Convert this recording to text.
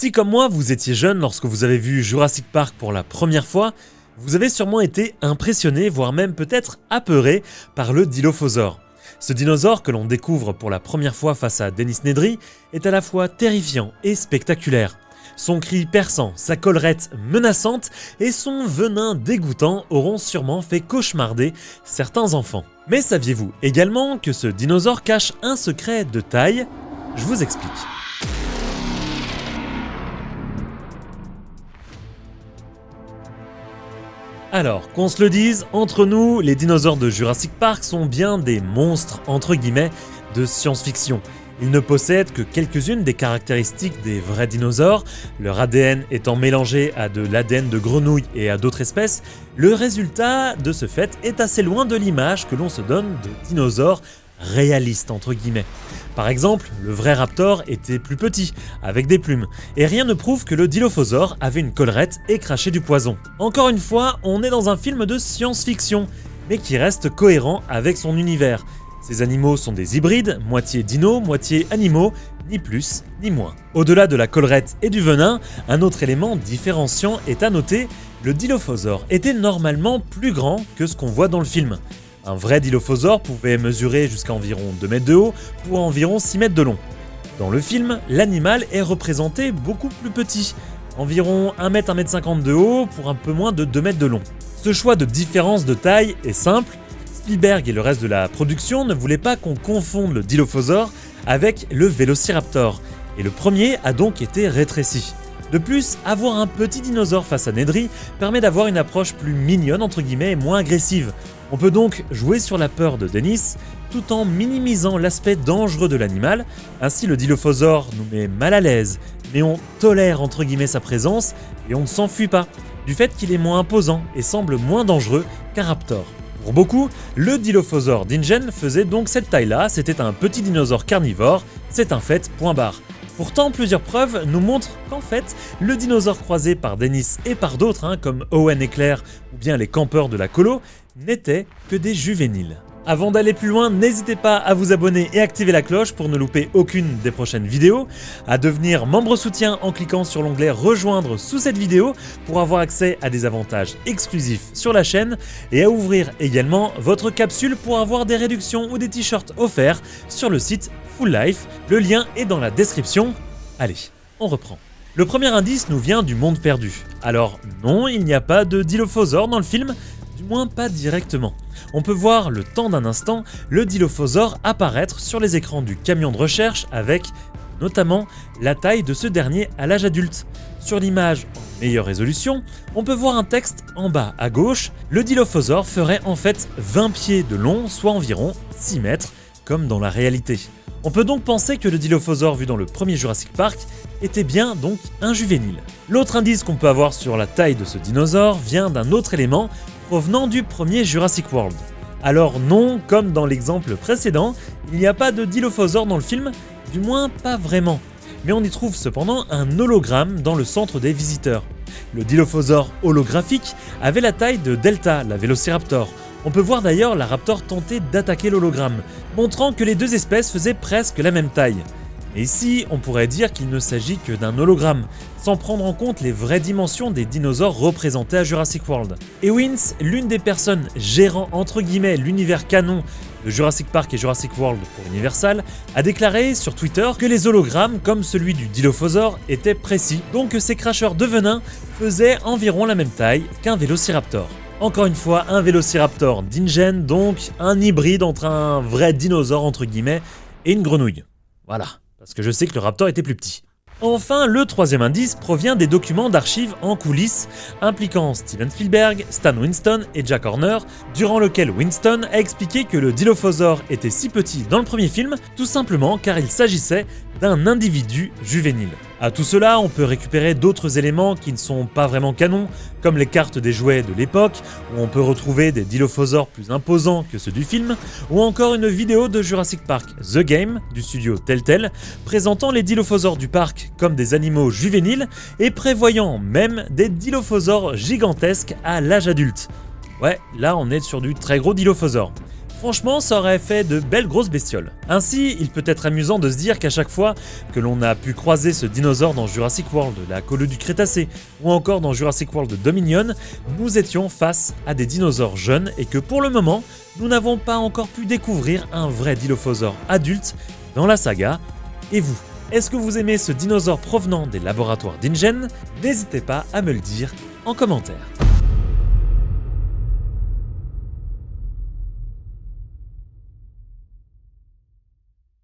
Si comme moi vous étiez jeune lorsque vous avez vu Jurassic Park pour la première fois, vous avez sûrement été impressionné, voire même peut-être apeuré par le Dilophosaure. Ce dinosaure que l'on découvre pour la première fois face à Dennis Nedry est à la fois terrifiant et spectaculaire. Son cri perçant, sa collerette menaçante et son venin dégoûtant auront sûrement fait cauchemarder certains enfants. Mais saviez-vous également que ce dinosaure cache un secret de taille? Je vous explique. Alors, qu'on se le dise, entre nous, les dinosaures de Jurassic Park sont bien des monstres entre guillemets de science-fiction. Ils ne possèdent que quelques-unes des caractéristiques des vrais dinosaures, leur ADN étant mélangé à de l'ADN de grenouilles et à d'autres espèces. Le résultat de ce fait est assez loin de l'image que l'on se donne de dinosaures réalistes entre guillemets. Par exemple, le vrai raptor était plus petit, avec des plumes, et rien ne prouve que le Dilophosaure avait une collerette et crachait du poison. Encore une fois, on est dans un film de science-fiction, mais qui reste cohérent avec son univers. Ces animaux sont des hybrides, moitié dinos, moitié animaux, ni plus ni moins. Au-delà de la collerette et du venin, un autre élément différenciant est à noter, le Dilophosaure était normalement plus grand que ce qu'on voit dans le film. Un vrai Dilophosaure pouvait mesurer jusqu'à environ 2 mètres de haut pour environ 6 mètres de long. Dans le film, l'animal est représenté beaucoup plus petit, environ 1 mètre, 1 mètre 50 de haut pour un peu moins de 2 mètres de long. Ce choix de différence de taille est simple, Spielberg et le reste de la production ne voulaient pas qu'on confonde le Dilophosaure avec le Vélociraptor, et le premier a donc été rétréci. De plus, avoir un petit dinosaure face à Nedry permet d'avoir une approche plus mignonne entre guillemets et moins agressive. On peut donc jouer sur la peur de Dennis tout en minimisant l'aspect dangereux de l'animal. Ainsi le Dilophosaure nous met mal à l'aise, mais on tolère entre guillemets sa présence et on ne s'enfuit pas, du fait qu'il est moins imposant et semble moins dangereux qu'un raptor. Pour beaucoup, le Dilophosaure d'Ingen faisait donc cette taille-là, c'était un petit dinosaure carnivore, c'est un fait, point barre. Pourtant, plusieurs preuves nous montrent qu'en fait, le dinosaure croisé par Dennis et par d'autres, comme Owen et Claire ou bien les campeurs de la colo, n'étaient que des juvéniles. Avant d'aller plus loin, n'hésitez pas à vous abonner et activer la cloche pour ne louper aucune des prochaines vidéos, à devenir membre soutien en cliquant sur l'onglet rejoindre sous cette vidéo pour avoir accès à des avantages exclusifs sur la chaîne et à ouvrir également votre capsule pour avoir des réductions ou des t-shirts offerts sur le site Full Life. Le lien est dans la description. Allez, on reprend. Le premier indice nous vient du monde perdu. Alors non, il n'y a pas de Dilophosaure dans le film, du moins pas directement. On peut voir le temps d'un instant le Dilophosaure apparaître sur les écrans du camion de recherche avec notamment la taille de ce dernier à l'âge adulte. Sur l'image en meilleure résolution, on peut voir un texte en bas à gauche. Le Dilophosaure ferait en fait 20 pieds de long, soit environ 6 mètres, comme dans la réalité. On peut donc penser que le Dilophosaure vu dans le premier Jurassic Park était bien donc un juvénile. L'autre indice qu'on peut avoir sur la taille de ce dinosaure vient d'un autre élément provenant du premier Jurassic World. Alors non, comme dans l'exemple précédent, il n'y a pas de Dilophosaure dans le film, du moins pas vraiment. Mais on y trouve cependant un hologramme dans le centre des visiteurs. Le Dilophosaure holographique avait la taille de Delta, la Vélociraptor. On peut voir d'ailleurs la Raptor tenter d'attaquer l'hologramme, montrant que les deux espèces faisaient presque la même taille. Et ici, on pourrait dire qu'il ne s'agit que d'un hologramme, sans prendre en compte les vraies dimensions des dinosaures représentés à Jurassic World. Ewins, l'une des personnes gérant entre guillemets l'univers canon de Jurassic Park et Jurassic World pour Universal, a déclaré sur Twitter que les hologrammes, comme celui du Dilophosaure, étaient précis, donc que ces cracheurs de venin faisaient environ la même taille qu'un Vélociraptor. Encore une fois, un Vélociraptor d'Ingen, donc un hybride entre un vrai dinosaure entre guillemets et une grenouille. Voilà, parce que je sais que le raptor était plus petit. Enfin, le troisième indice provient des documents d'archives en coulisses impliquant Steven Spielberg, Stan Winston et Jack Horner, durant lequel Winston a expliqué que le Dilophosaure était si petit dans le premier film, tout simplement car il s'agissait d'un individu juvénile. À tout cela, on peut récupérer d'autres éléments qui ne sont pas vraiment canons, comme les cartes des jouets de l'époque, où on peut retrouver des Dilophosaures plus imposants que ceux du film, ou encore une vidéo de Jurassic Park The Game, du studio Telltale, présentant les Dilophosaures du parc comme des animaux juvéniles et prévoyant même des Dilophosaures gigantesques à l'âge adulte. Ouais, là on est sur du très gros Dilophosaure. Franchement, ça aurait fait de belles grosses bestioles. Ainsi, il peut être amusant de se dire qu'à chaque fois que l'on a pu croiser ce dinosaure dans Jurassic World, la Colo du Crétacé, ou encore dans Jurassic World Dominion, nous étions face à des dinosaures jeunes et que pour le moment, nous n'avons pas encore pu découvrir un vrai dilophosaure adulte dans la saga. Et vous, est-ce que vous aimez ce dinosaure provenant des laboratoires d'InGen? N'hésitez pas à me le dire en commentaire.